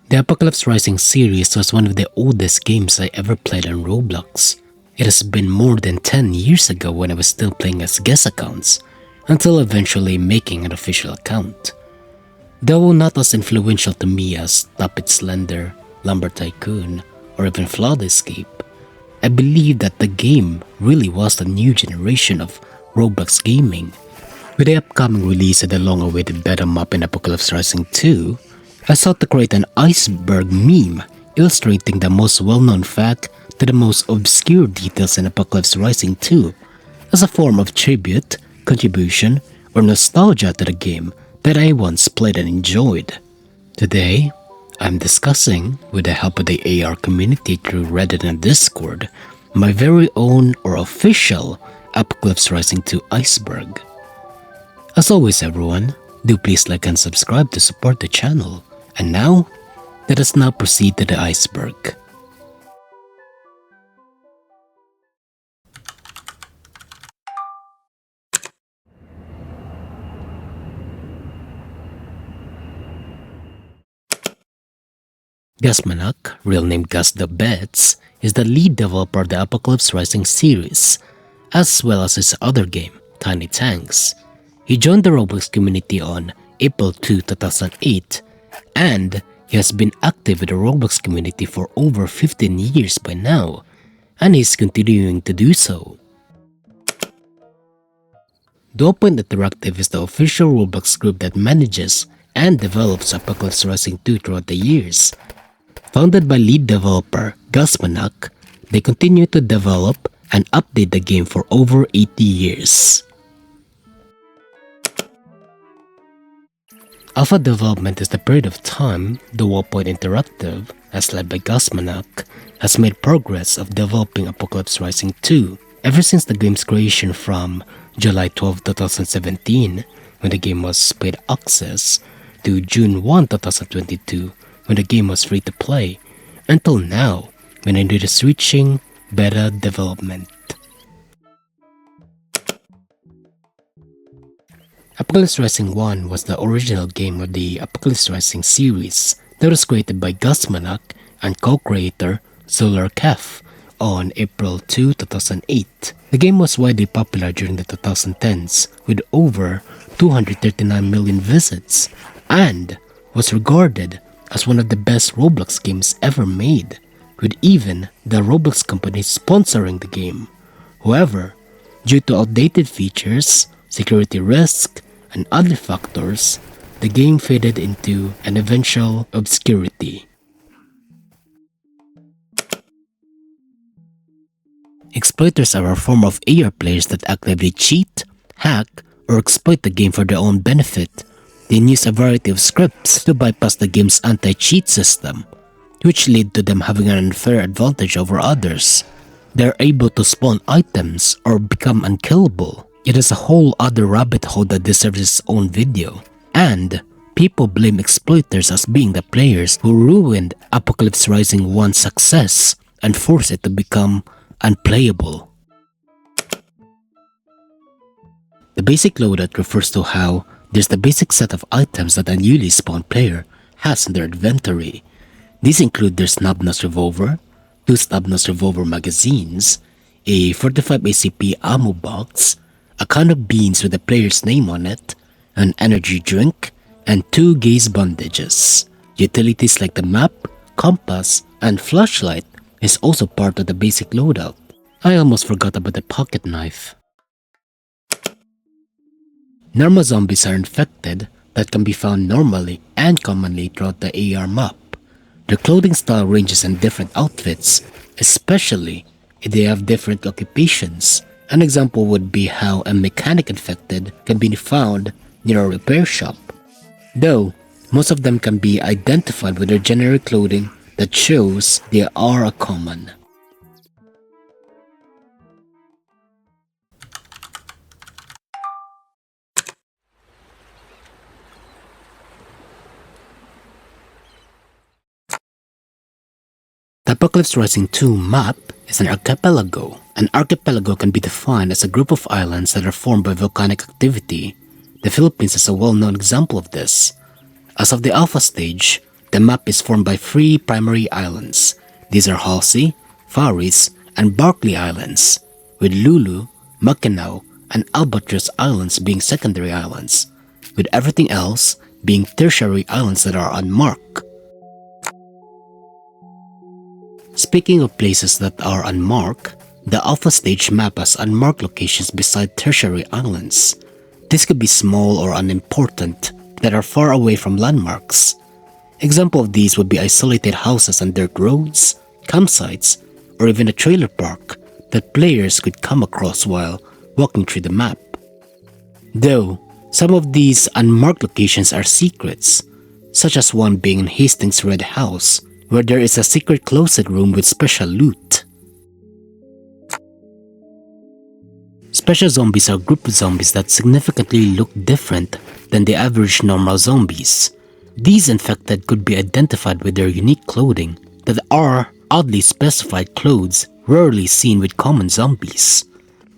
The Apocalypse Rising series was one of the oldest games I ever played on Roblox. It has been more than 10 years ago when I was still playing as guest accounts, until eventually making an official account. Though not as influential to me as Top It Slender, Lumber Tycoon, or even Flood Escape, I believe that the game really was the new generation of Roblox gaming. With the upcoming release of the long-awaited beta map in Apocalypse Rising 2, I sought to create an Iceberg meme illustrating the most well-known fact to the most obscure details in Apocalypse Rising 2 as a form of tribute, contribution, or nostalgia to the game that I once played and enjoyed. Today, I'm discussing, with the help of the AR community through Reddit and Discord, my very own or official Apocalypse Rising 2 Iceberg. As always everyone, do please like and subscribe to support the channel. And now, let us now proceed to the Iceberg. Gus Manak, real name Gus the Betts, is the lead developer of the Apocalypse Rising series, as well as his other game, Tiny Tanks. He joined the Roblox community on April 2, 2008, and he has been active with the Roblox community for over 15 years by now, and is continuing to do so. Dualpoint Interactive is the official Roblox group that manages and develops Apocalypse Rising 2 throughout the years. Founded by lead developer Gus Manak, they continue to develop and update the game for over 80 years. Alpha development is the period of time Dualpoint Interactive, as led by Gus Manak, has made progress of developing Apocalypse Rising 2 ever since the game's creation from July 12, 2017, when the game was paid access, to June 1, 2022, when the game was free to play, until now, when it is reaching beta development. Apocalypse Rising 1 was the original game of the Apocalypse Rising series that was created by Gus Manak and co-creator Zolar Kef on April 2, 2008. The game was widely popular during the 2010s with over 239 million visits and was regarded as one of the best Roblox games ever made, with even the Roblox company sponsoring the game. However, due to outdated features, security risks, and other factors, the game faded into an eventual obscurity. Exploiters are a form of AR players that actively cheat, hack, or exploit the game for their own benefit. They use a variety of scripts to bypass the game's anti-cheat system, which lead to them having an unfair advantage over others. They are able to spawn items or become unkillable. It is a whole other rabbit hole that deserves its own video, and people blame exploiters as being the players who ruined Apocalypse Rising 1's success and forced it to become unplayable. The basic loadout refers to how there's the basic set of items that a newly spawned player has in their inventory. These include their snub-nose revolver, 2 snub-nose revolver magazines, a 45 ACP ammo box, a can of beans with the player's name on it, an energy drink, and 2 gaze bandages. Utilities like the map, compass, and flashlight is also part of the basic loadout. I almost forgot about the pocket knife. Normal zombies are infected that can be found normally and commonly throughout the AR map. Their clothing style ranges in different outfits, especially if they have different occupations. An example would be how a mechanic infected can be found near a repair shop, though most of them can be identified with their generic clothing that shows they are a common. The Apocalypse Rising 2 map is an archipelago. An archipelago can be defined as a group of islands that are formed by volcanic activity. The Philippines is a well-known example of this. As of the alpha stage, The map is formed by 3 primary islands. These are Halsey, Faris, and Barkley Islands, with Lulu, Mackinac, and Albatross Islands being secondary islands, with everything else being tertiary islands that are unmarked. Speaking of places that are unmarked, the alpha stage map has unmarked locations beside tertiary islands. This could be small or unimportant that are far away from landmarks. Example of these would be isolated houses and dirt roads, campsites, or even a trailer park that players could come across while walking through the map. Though, some of these unmarked locations are secrets, such as one being in Hastings' Red House, where there is a secret closet room with special loot. Special zombies are a group of zombies that significantly look different than the average normal zombies. These infected could be identified with their unique clothing that are oddly specified clothes rarely seen with common zombies.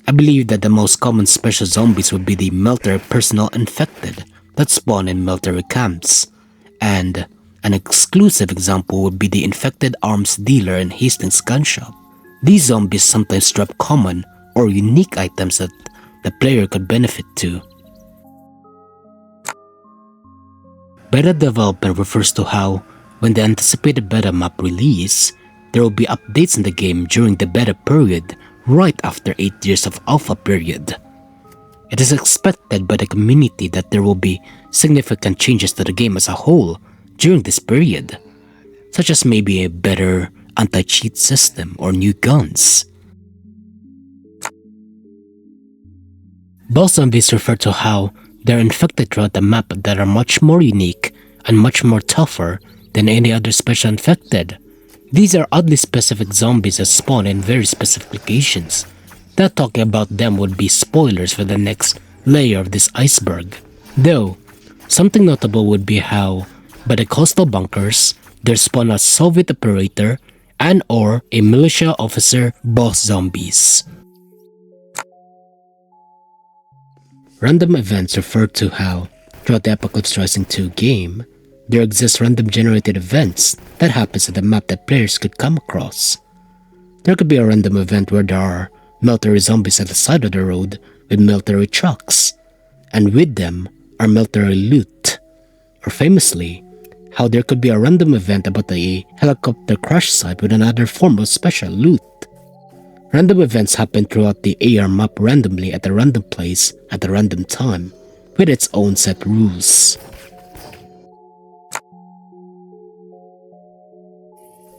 I believe that the most common special zombies would be the military personnel infected that spawn in military camps, and an exclusive example would be the infected arms dealer in Hastings gun shop. These zombies sometimes drop common or unique items that the player could benefit to. Beta development refers to how, when the anticipated beta map release, there will be updates in the game during the beta period right after 8 years of alpha period. It is expected by the community that there will be significant changes to the game as a whole during this period, such as maybe a better anti-cheat system or new guns. Boss zombies refer to how they're infected throughout the map that are much more unique and much more tougher than any other special infected. These are oddly specific zombies that spawn in very specific locations. That talking about them would be spoilers for the next layer of this iceberg. Though, something notable would be how, by the coastal bunkers, there spawn a Soviet operator and or a militia officer boss zombies. Random events refer to how, throughout the Apocalypse Rising 2 game, there exist random generated events that happens at the map that players could come across. There could be a random event where there are military zombies at the side of the road with military trucks, and with them are military loot. Or famously, how there could be a random event about a helicopter crash site with another form of special loot. Random events happen throughout the AR map randomly at a random place at a random time, with its own set rules.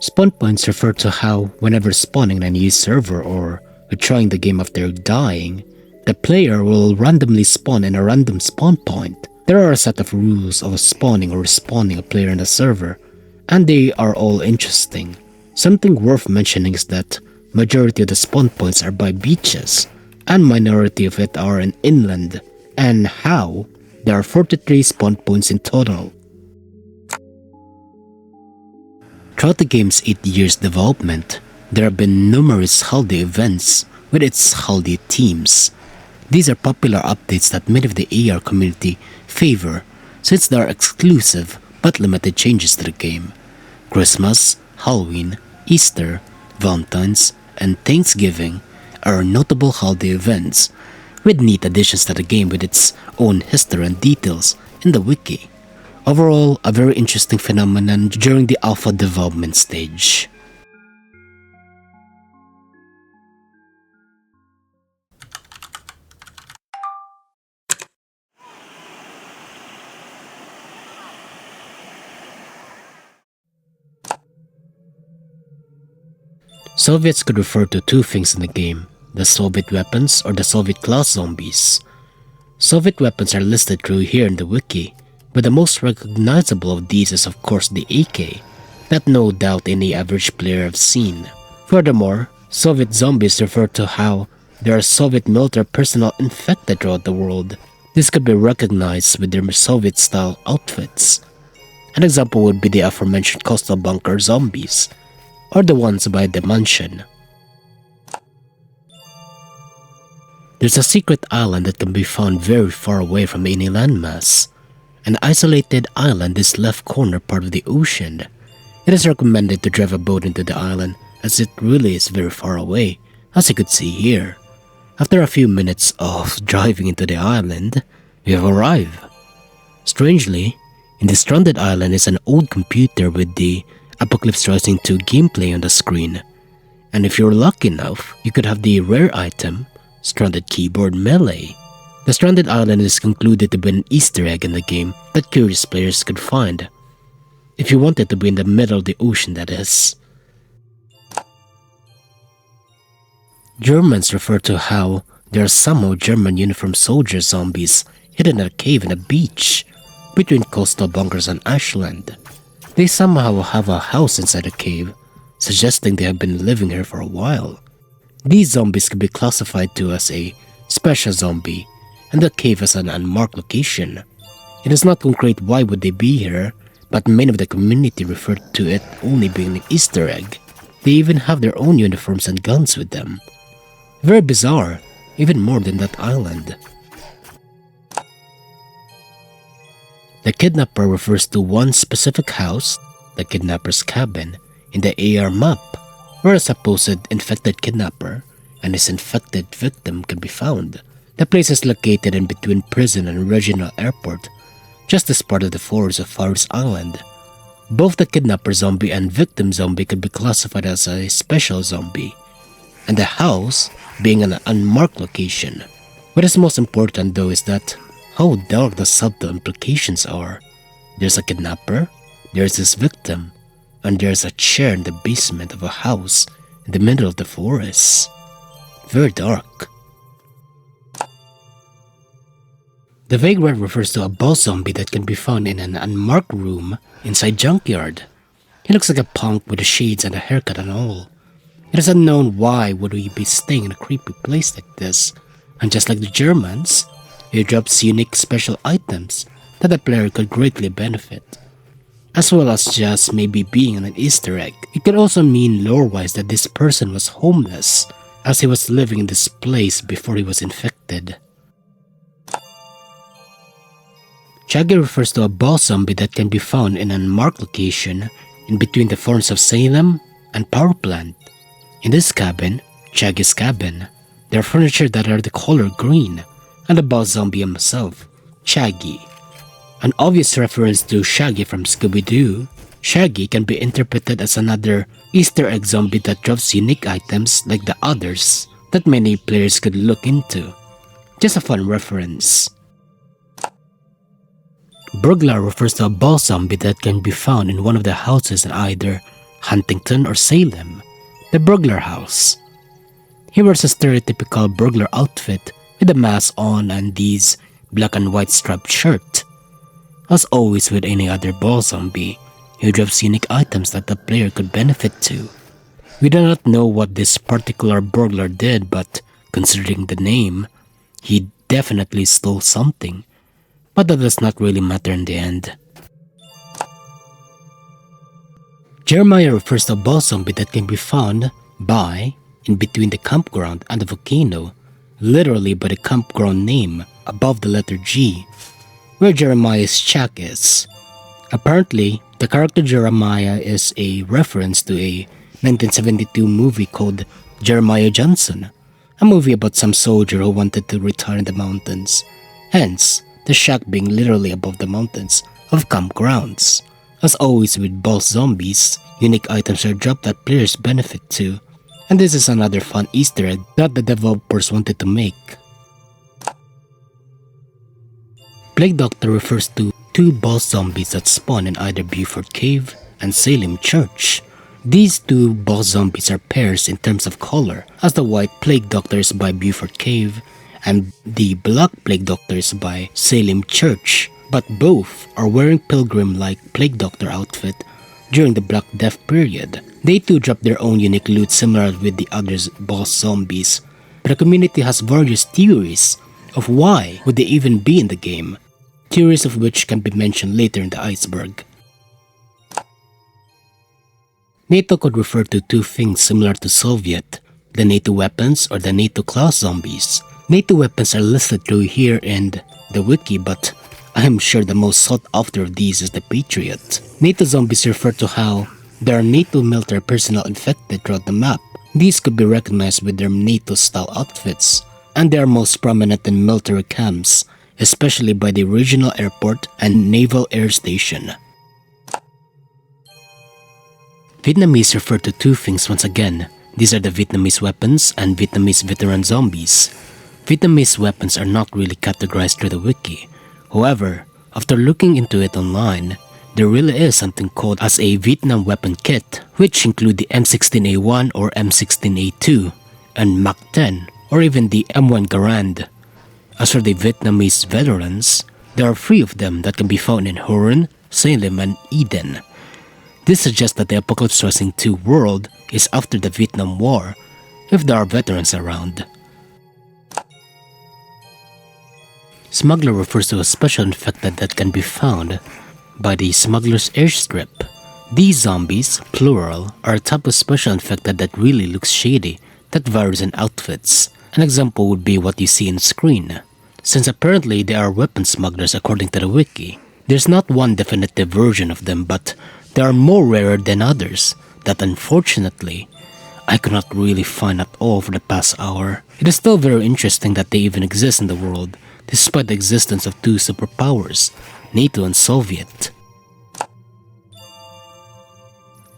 Spawn points refer to how, whenever spawning in a new server or retrying the game after dying, the player will randomly spawn in a random spawn point. There are a set of rules of spawning or respawning a player in the server, and they are all interesting. Something worth mentioning is that majority of the spawn points are by beaches, and minority of it are in inland, and how there are 43 spawn points in total. Throughout the game's 8 years development, there have been numerous holiday events with its holiday themes. These are popular updates that many of the AR community favor since they are exclusive but limited changes to the game. Christmas, Halloween, Easter, Valentine's, and Thanksgiving are notable holiday events with neat additions to the game with its own history and details in the wiki. Overall, a very interesting phenomenon during the alpha development stage. Soviets could refer to two things in the game, the Soviet weapons or the Soviet class zombies. Soviet weapons are listed through here in the wiki, but the most recognizable of these is of course the AK, that no doubt any average player have seen. Furthermore, Soviet zombies refer to how there are Soviet military personnel infected throughout the world. This could be recognized with their Soviet-style outfits. An example would be the aforementioned coastal bunker zombies, or the ones by the mansion. There's a secret island that can be found very far away from any landmass, An isolated island is left corner part of the ocean. It is recommended to drive a boat into the island as it really is very far away, as you could see here. After a few minutes of driving into the island, we have arrived. Strangely, in the stranded island is an old computer with the Apocalypse Rising 2 gameplay on the screen. And if you're lucky enough, you could have the rare item, Stranded Keyboard Melee. The stranded island is concluded to be an Easter egg in the game that curious players could find. If you wanted to be in the middle of the ocean, that is. Germans refer to how there are somehow German uniformed soldier zombies hidden in a cave in a beach between coastal bunkers and Ashland. They somehow have a house inside the cave, suggesting they have been living here for a while. These zombies could be classified to as a special zombie, and the cave has an unmarked location. It is not concrete why would they be here, but many of the community refer to it only being an Easter egg. They even have their own uniforms and guns with them. Very bizarre, even more than that island. The kidnapper refers to one specific house, the kidnapper's cabin, in the AR map, where a supposed infected kidnapper and his infected victim can be found. The place is located in between prison and regional airport, just as part of the forest of Faris Island. Both the kidnapper zombie and victim zombie could be classified as a special zombie, and the house being an unmarked location. What is most important though is that how dark the subtle implications are. There's a kidnapper, there's his victim, and there's a chair in the basement of a house in the middle of the forest. Very dark. The vagrant refers to a boss zombie that can be found in an unmarked room inside junkyard. He looks like a punk with the shades and a haircut and all. It is unknown why would we be staying in a creepy place like this, and just like the Germans, he drops unique special items that the player could greatly benefit. As well as just maybe being an Easter egg. It could also mean lore-wise that this person was homeless, as he was living in this place before he was infected. Shaggy refers to a boss zombie that can be found in an unmarked location in between the farms of Salem and power plant. In this cabin, Shaggy's cabin, there are furniture that are the color green, and the boss zombie himself, Shaggy. An obvious reference to Shaggy from Scooby-Doo, Shaggy can be interpreted as another Easter egg zombie that drops unique items like the others that many players could look into. Just a fun reference. Burglar refers to a boss zombie that can be found in one of the houses in either Huntington or Salem, the burglar house. He wears a stereotypical burglar outfit with a mask on and these black and white striped shirt. As always with any other boss zombie, he drops unique items that the player could benefit to. We do not know what this particular burglar did, but considering the name, he definitely stole something. But that does not really matter in the end. Jeremiah refers to a boss zombie that can be found by, in between the campground and the volcano, literally by the campground name above the letter G, where Jeremiah's shack is. Apparently, the character Jeremiah is a reference to a 1972 movie called Jeremiah Johnson, a movie about some soldier who wanted to retire in the mountains, hence the shack being literally above the mountains of campgrounds. As always with boss zombies, unique items are dropped that players benefit to, and this is another fun Easter egg that the developers wanted to make. Plague Doctor refers to two boss zombies that spawn in either Beaufort Cave and Salem Church. These two boss zombies are pairs in terms of color, as the white Plague Doctor is by Beaufort Cave and the black Plague Doctor is by Salem Church, but both are wearing pilgrim-like Plague Doctor outfit during the Black Death period. They too drop their own unique loot similar with the other boss zombies, but the community has various theories of why would they even be in the game, theories of which can be mentioned later in the Iceberg. NATO could refer to two things similar to Soviet, the NATO weapons or the NATO class zombies. NATO weapons are listed through here in the Wiki, but I am sure the most sought after of these is the Patriot. NATO zombies refer to how there are NATO military personnel infected throughout the map. These could be recognized with their NATO-style outfits, and they are most prominent in military camps, especially by the regional airport and naval air station. Vietnamese refer to two things once again. These are the Vietnamese weapons and Vietnamese veteran zombies. Vietnamese weapons are not really categorized through the wiki. However, after looking into it online, there really is something called as a Vietnam weapon kit, which include the M16A1 or M16A2, and Mach 10 or even the M1 Garand. As for the Vietnamese veterans, there are 3 of them that can be found in Huron, Salem, and Eden. This suggests that the Apocalypse Rising 2 world is after the Vietnam War, if there are veterans around. Smuggler refers to a special infected that can be found by the smuggler's airstrip. These zombies, plural, are a type of special infected that really looks shady, that varies in outfits. An example would be what you see on screen. Since apparently they are weapon smugglers according to the wiki, there's not one definitive version of them, but they are more rarer than others that unfortunately I could not really find at all for the past hour. It is still very interesting that they even exist in the world, despite the existence of 2 superpowers, NATO and Soviet.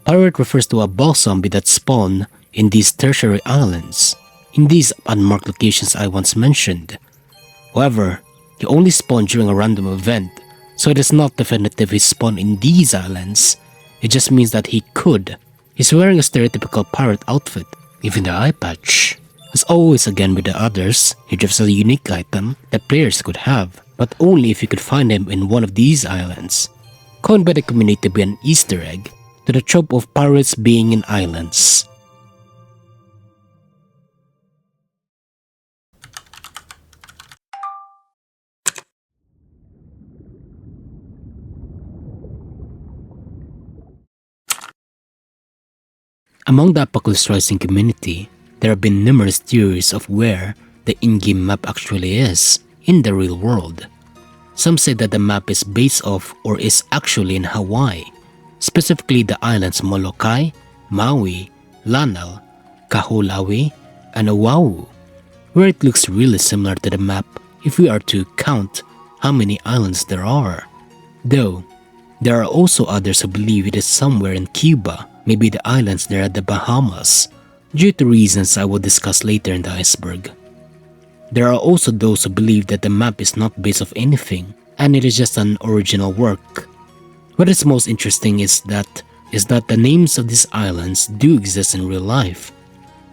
Pirate refers to a boss zombie that spawn in these tertiary islands, in these unmarked locations I once mentioned. However, he only spawned during a random event, so it is not definitive he spawned in these islands. It just means that he could. He's wearing a stereotypical pirate outfit, even the eye patch. As always again with the others, he drives a unique item that players could have, but only if you could find him in one of these islands. Coined by the community to be an Easter egg to the trope of pirates being in islands. Among the Apocalypse Rising community, there have been numerous theories of where the in-game map actually is in the real world. Some say that the map is based off or is actually in Hawaii, specifically the islands Molokai, Maui, Lanao, Kahulawi, and Oahu, where it looks really similar to the map if we are to count how many islands there are. Though, there are also others who believe it is somewhere in Cuba, maybe the islands near the Bahamas, due to reasons I will discuss later in the Iceberg. There are also those who believe that the map is not based off anything, and it is just an original work. What is most interesting is that the names of these islands do exist in real life.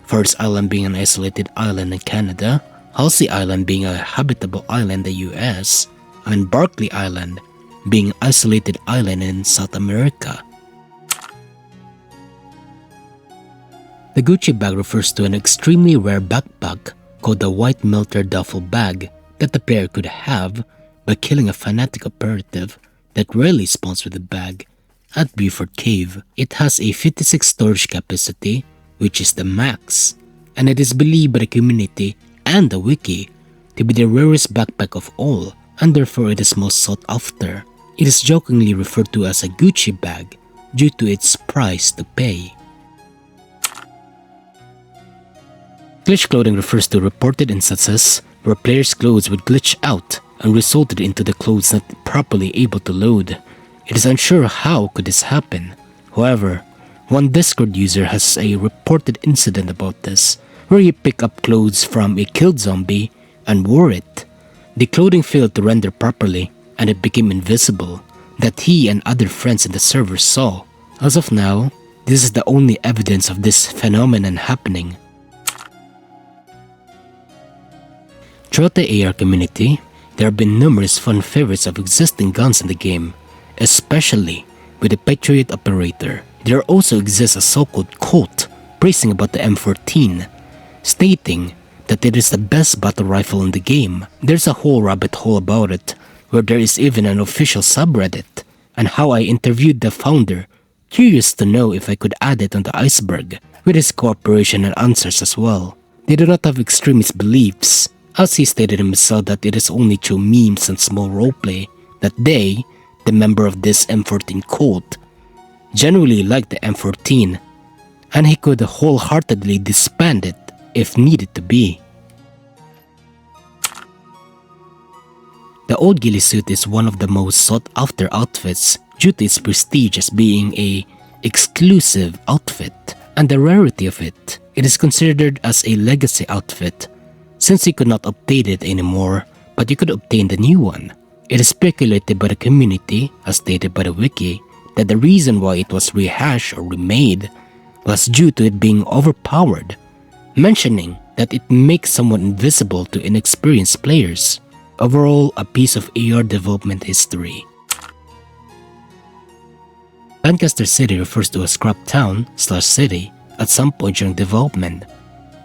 First Island being an isolated island in Canada, Halsey Island being a habitable island in the US, and Barkley Island being an isolated island in South America. The Gucci bag refers to an extremely rare backpack called the White Military Duffel Bag that the player could have by killing a fanatic operative that rarely spawns with the bag at Beaufort Cave. It has a 56 storage capacity, which is the max, and it is believed by the community and the wiki to be the rarest backpack of all, and therefore it is most sought after. It is jokingly referred to as a Gucci bag due to its price to pay. Glitch clothing refers to reported instances where players' clothes would glitch out and resulted into the clothes not properly able to load. It is unsure how could this happen. However, one Discord user has a reported incident about this, where he picked up clothes from a killed zombie and wore it. The clothing failed to render properly and it became invisible, that he and other friends in the server saw. As of now, this is the only evidence of this phenomenon happening. Throughout the AR community, there have been numerous fun favorites of existing guns in the game, especially with the Patriot operator. There also exists a so-called cult praising about the M14, stating that it is the best battle rifle in the game. There's a whole rabbit hole about it, where there is even an official subreddit, and how I interviewed the founder, curious to know if I could add it on the Iceberg, with his cooperation and answers as well. They do not have extremist beliefs, as he stated himself that it is only through memes and small roleplay that they, the member of this M14 cult, genuinely liked the M14, and he could wholeheartedly disband it if needed to be. The old ghillie suit is one of the most sought after outfits due to its prestige as being a exclusive outfit and the rarity of it. It is considered as a legacy outfit since you could not update it anymore, but you could obtain the new one. It is speculated by the community, as stated by the Wiki, that the reason why it was rehashed or remade was due to it being overpowered, mentioning that it makes someone invisible to inexperienced players. Overall, a piece of AR development history. Lancaster City refers to a scrap town/city at some point during development,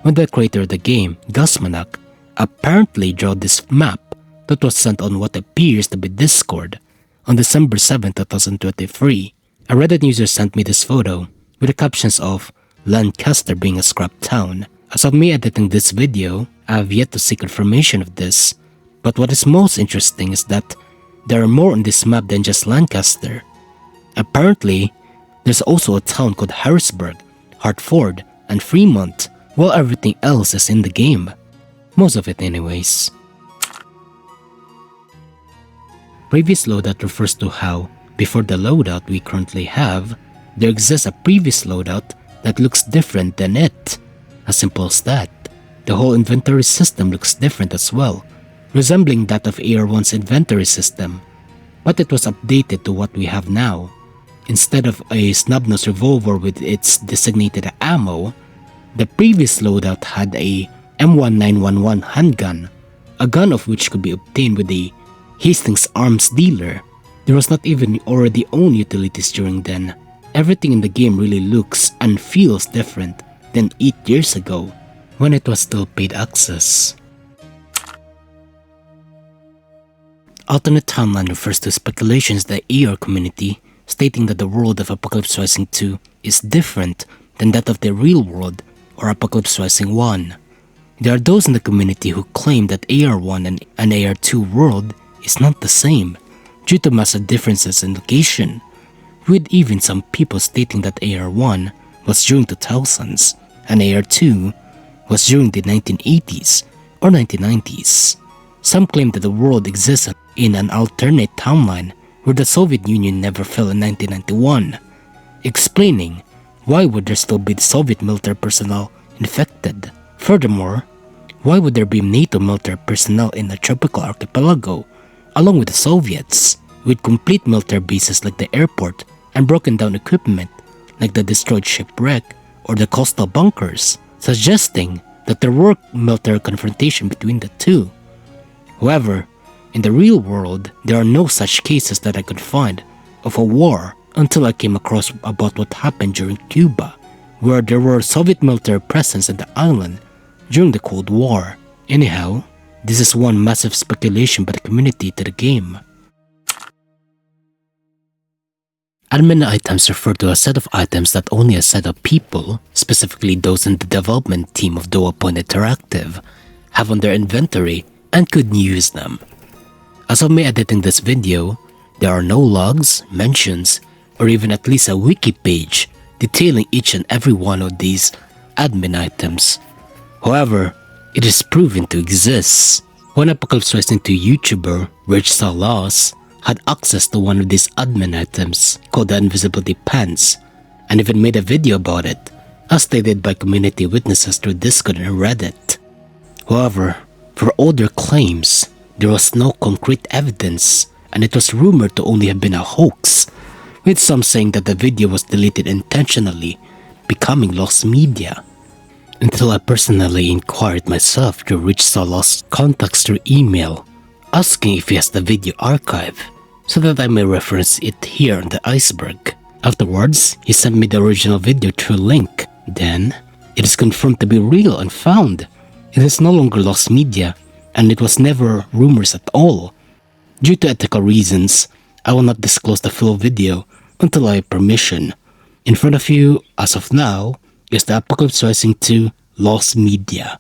when the creator of the game, Gusmanak, apparently drew this map that was sent on what appears to be Discord on December 7, 2023. A Reddit user sent me this photo with the captions of Lancaster being a scrap town. As of me editing this video, I have yet to see confirmation of this, but what is most interesting is that there are more on this map than just Lancaster. Apparently, there's also a town called Harrisburg, Hartford, and Fremont, while everything else is in the game. Most of it anyways. Previous loadout refers to how, before the loadout we currently have, there exists a previous loadout that looks different than it. As simple as that. The whole inventory system looks different as well, resembling that of AR1's inventory system, but it was updated to what we have now. Instead of a snub-nose revolver with its designated ammo, the previous loadout had a M1911 handgun, a gun of which could be obtained with a Hastings arms dealer. There was not even already owned utilities during then. Everything in the game really looks and feels different than 8 years ago, when it was still paid access. Alternate timeline refers to speculations in the AR community stating that the world of Apocalypse Rising 2 is different than that of the real world or Apocalypse Rising 1. There are those in the community who claim that AR1 and AR2 world is not the same due to massive differences in location, with even some people stating that AR1 was during 2000s and AR2 was during the 1980s or 1990s. Some claim that the world exists in an alternate timeline where the Soviet Union never fell in 1991, explaining why would there still be Soviet military personnel infected. Furthermore, why would there be NATO military personnel in a tropical archipelago along with the Soviets, with complete military bases like the airport and broken down equipment like the destroyed shipwreck or the coastal bunkers, suggesting that there were military confrontation between the two. However, in the real world, there are no such cases that I could find of a war until I came across about what happened during Cuba, where there were Soviet military presence in the island during the Cold War. Anyhow, this is one massive speculation by the community to the game. Admin items refer to a set of items that only a set of people, specifically those in the development team of Doa Point Interactive, have on their inventory and could use them. As of me editing this video, there are no logs, mentions, or even at least a wiki page detailing each and every one of these admin items. However, it is proven to exist. One Apocalypse Rising 2 YouTuber, Rich Salas, had access to one of these admin items called the Invisibility Pants, and even made a video about it, as stated by community witnesses through Discord and Reddit. However, for all their claims, there was no concrete evidence, and it was rumored to only have been a hoax, with some saying that the video was deleted intentionally, becoming lost media. Until I personally inquired myself through Rich Salas' contacts through email, asking if he has the video archive, so that I may reference it here on the Iceberg. Afterwards, he sent me the original video through a link. Then, it is confirmed to be real and found. It is no longer lost media, and it was never rumors at all. Due to ethical reasons, I will not disclose the full video until I have permission. In front of you, as of now, is the Apocalypse Rising 2 lost media.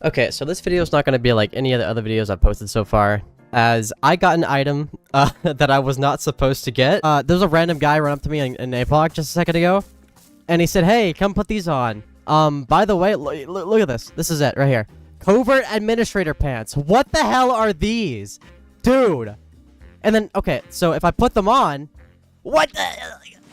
Okay, so this video is not going to be like any of the other videos I've posted so far. as I got an item that I was not supposed to get. There's a random guy run up to me in Apex just a second ago, and he said, "Hey, come put these on." By the way, look at this. This is it right here. Covert administrator pants. What the hell are these, dude? And then okay, so if I put them on, what the?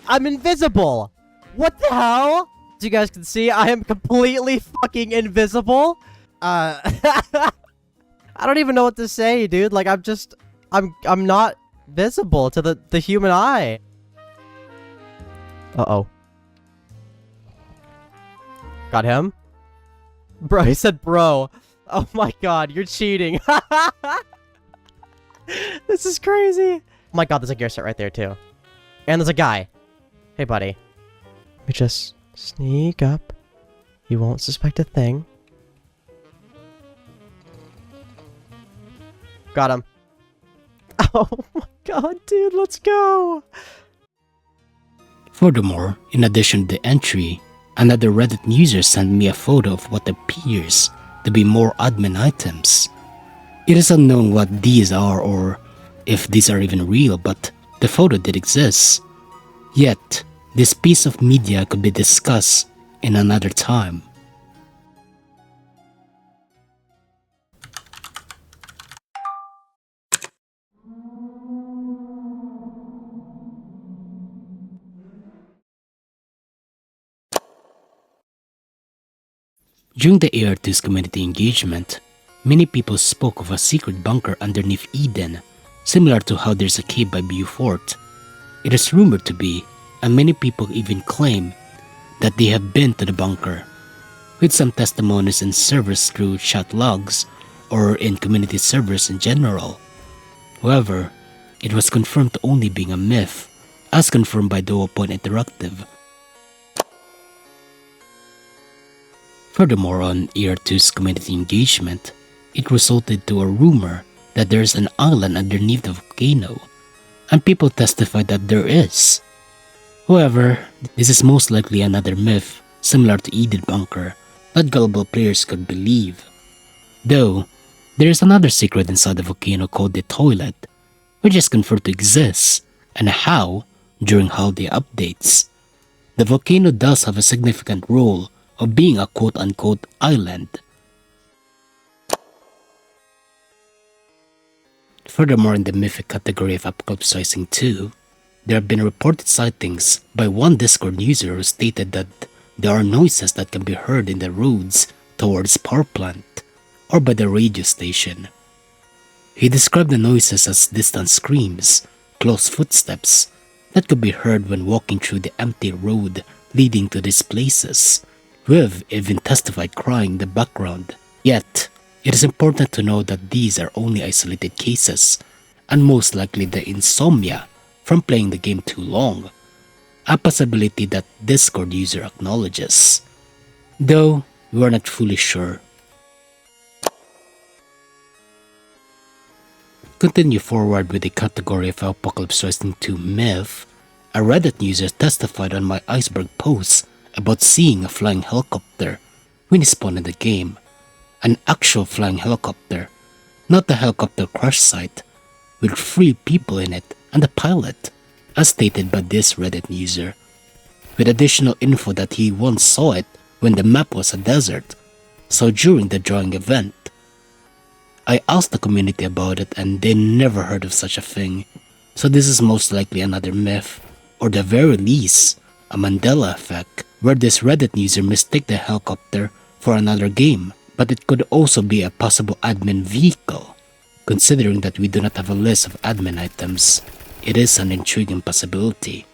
I'm invisible. What the hell? As you guys can see, I am completely fucking invisible. I don't even know what to say, dude. Like, I'm not visible to the human eye. Uh-oh. Got him? Bro, he said bro. Oh my god, you're cheating. This is crazy. Oh my god, there's a gear set right there, too. And there's a guy. Hey, buddy. Let me just sneak up. You won't suspect a thing. Got him. Oh my god, dude, let's go! Furthermore, in addition to the entry, another Reddit user sent me a photo of what appears to be more admin items. It is unknown what these are or if these are even real, but the photo did exist. Yet, this piece of media could be discussed in another time. During the AR2's community engagement, many people spoke of a secret bunker underneath Eden, similar to how there's a cave by Beaufort. It is rumored to be, and many people even claim that they have been to the bunker, with some testimonies in servers through chat logs or in community servers in general. However, it was confirmed to only being a myth, as confirmed by Duo Point Interactive. Furthermore, on AR2's community engagement, it resulted to a rumor that there is an island underneath the volcano, and people testified that there is. However, this is most likely another myth similar to Eden Bunker that gullible players could believe. Though, there is another secret inside the volcano called the toilet, which is confirmed to exist, and how, during holiday updates. The volcano does have a significant role of being a quote-unquote island. Furthermore, in the mythic category of Apocalypse Rising 2, there have been reported sightings by one Discord user who stated that there are noises that can be heard in the roads towards power plant or by the radio station. He described the noises as distant screams, close footsteps that could be heard when walking through the empty road leading to these places, with even testified crying in the background. Yet, it is important to know that these are only isolated cases, and most likely the insomnia from playing the game too long, a possibility that Discord user acknowledges, though we are not fully sure. Continue forward with the category of Apocalypse Rising 2 myth. A Reddit user testified on my Iceberg post about seeing a flying helicopter when he spawned in the game. An actual flying helicopter, not the helicopter crash site, with 3 people in it and a pilot, as stated by this Reddit user, with additional info that he once saw it when the map was a desert, so during the drawing event. I asked the community about it and they never heard of such a thing, so this is most likely another myth, or the very least, a Mandela effect, where this Reddit user mistook the helicopter for another game, but it could also be a possible admin vehicle. Considering that we do not have a list of admin items, it is an intriguing possibility.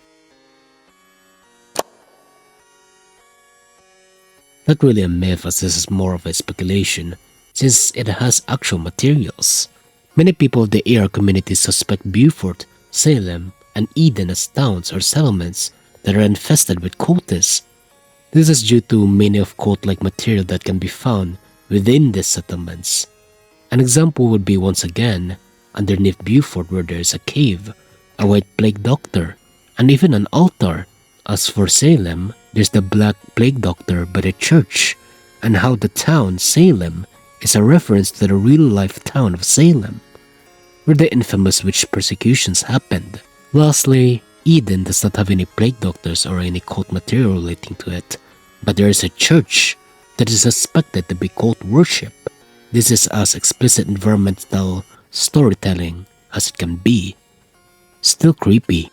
Not really a myth, as this is more of a speculation, since it has actual materials. Many people of the AR community suspect Beaufort, Salem, and Eden as towns or settlements that are infested with cultists. This is due to many of cult-like material that can be found within these settlements. An example would be once again, underneath Beaufort where there is a cave, a white plague doctor, and even an altar. As for Salem, there's the black plague doctor by the church, and how the town Salem is a reference to the real-life town of Salem. where the infamous witch persecutions happened. Lastly, Eden does not have any plague doctors or any cult material relating to it, but there is a church that is suspected to be cult worship. This is as explicit environmental storytelling as it can be. Still creepy.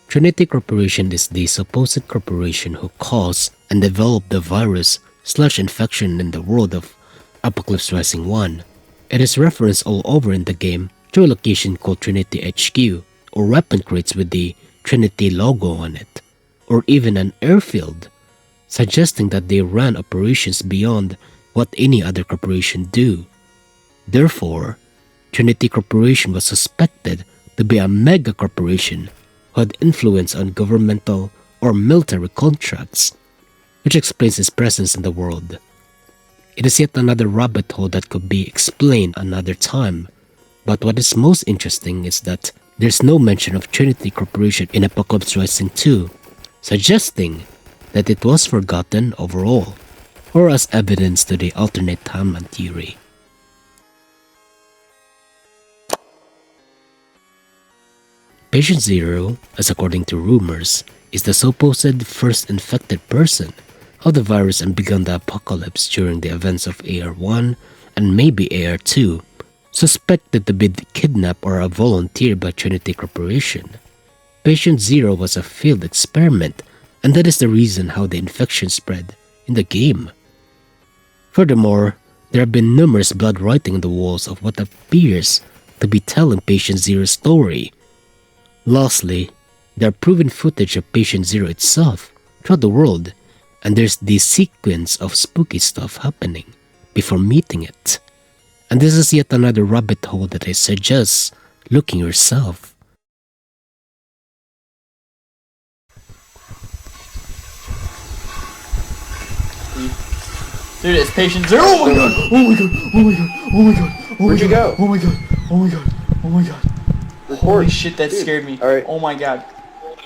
Trinity Corporation is the supposed corporation who caused and developed the virus/infection in the world of Apocalypse Rising 1. It is referenced all over in the game to a location called Trinity HQ, or weapon crates with the Trinity logo on it, or even an airfield, suggesting that they ran operations beyond what any other corporation do. Therefore, Trinity Corporation was suspected to be a mega corporation who had influence on governmental or military contracts, which explains its presence in the world. It is yet another rabbit hole that could be explained another time, but what is most interesting is that there's no mention of Trinity Corporation in Apocalypse Rising 2, suggesting that it was forgotten overall, or as evidence to the alternate timeline theory. Patient Zero, as according to rumors, is the supposed first infected person of the virus and began the apocalypse during the events of AR1 and maybe AR2, suspected to be kidnapped or a volunteer by Trinity Corporation. Patient Zero was a failed experiment, and that is the reason how the infection spread in the game. Furthermore, there have been numerous blood writing on the walls of what appears to be telling Patient Zero's story. Lastly, there are proven footage of Patient Zero itself throughout the world, and there's this sequence of spooky stuff happening before meeting it. And this is yet another rabbit hole that I suggest looking yourself. Dude, it's Patient Zero! Oh my god! Oh my god! Oh my god! Oh my god! Oh Where'd you go? Oh my god! Oh my god! Oh my god! Holy shit, that scared me. Alright. Oh my god.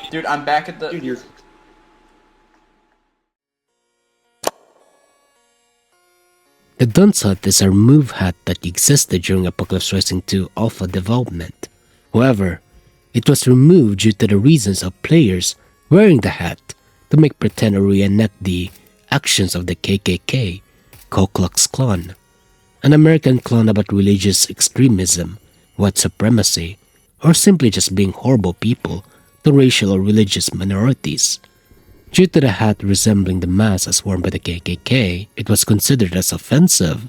Dude, I'm back at the... Dude, you're... The dunce hat is a remove hat that existed during Apocalypse Rising 2 alpha development. However, it was removed due to the reasons of players wearing the hat to make pretend or reenact the actions of the KKK, Ku Klux Klan, an American clan about religious extremism, white supremacy, or simply just being horrible people to racial or religious minorities. Due to the hat resembling the mask as worn by the KKK, it was considered as offensive,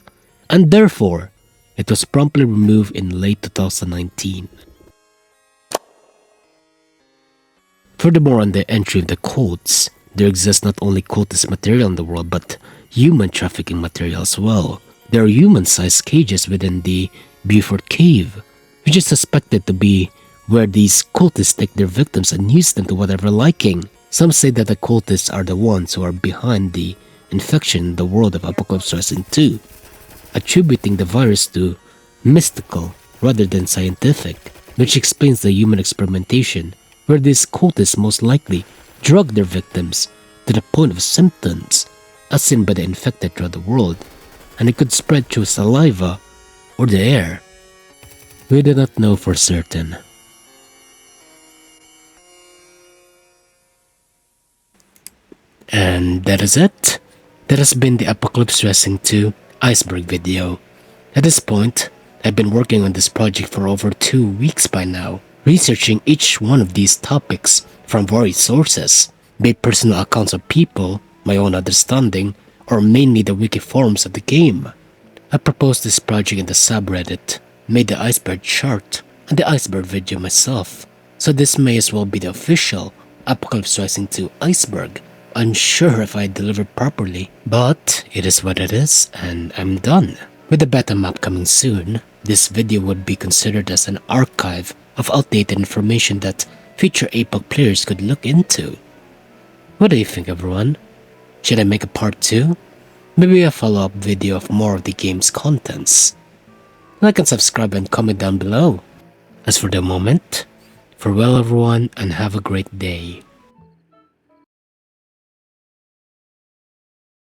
and therefore, it was promptly removed in late 2019. Furthermore, on the entry of the cults, there exists not only cultist material in the world but human trafficking material as well. There are human-sized cages within the Beaufort Cave, which is suspected to be where these cultists take their victims and use them to whatever liking. Some say that the cultists are the ones who are behind the infection in the world of Apocalypse Rising 2, attributing the virus to mystical rather than scientific, which explains the human experimentation where these cultists most likely drug their victims to the point of symptoms as seen by the infected throughout the world, and it could spread through saliva or the air. We do not know for certain. And that is it. That has been the Apocalypse Rising 2 Iceberg video. At this point, I've been working on this project for over 2 weeks by now, researching each one of these topics from various sources, be it personal accounts of people, my own understanding, or mainly the wiki forums of the game. I proposed this project in the subreddit, made the Iceberg chart and the Iceberg video myself, so this may as well be the official Apocalypse Rising 2 Iceberg. Unsure if I delivered properly, but it is what it is, and I'm done. With the beta map coming soon, this video would be considered as an archive of outdated information that future APOC players could look into. What do you think, everyone? Should I make a part 2? Maybe a follow-up video of more of the game's contents? Like and subscribe and comment down below. As for the moment, farewell everyone and have a great day.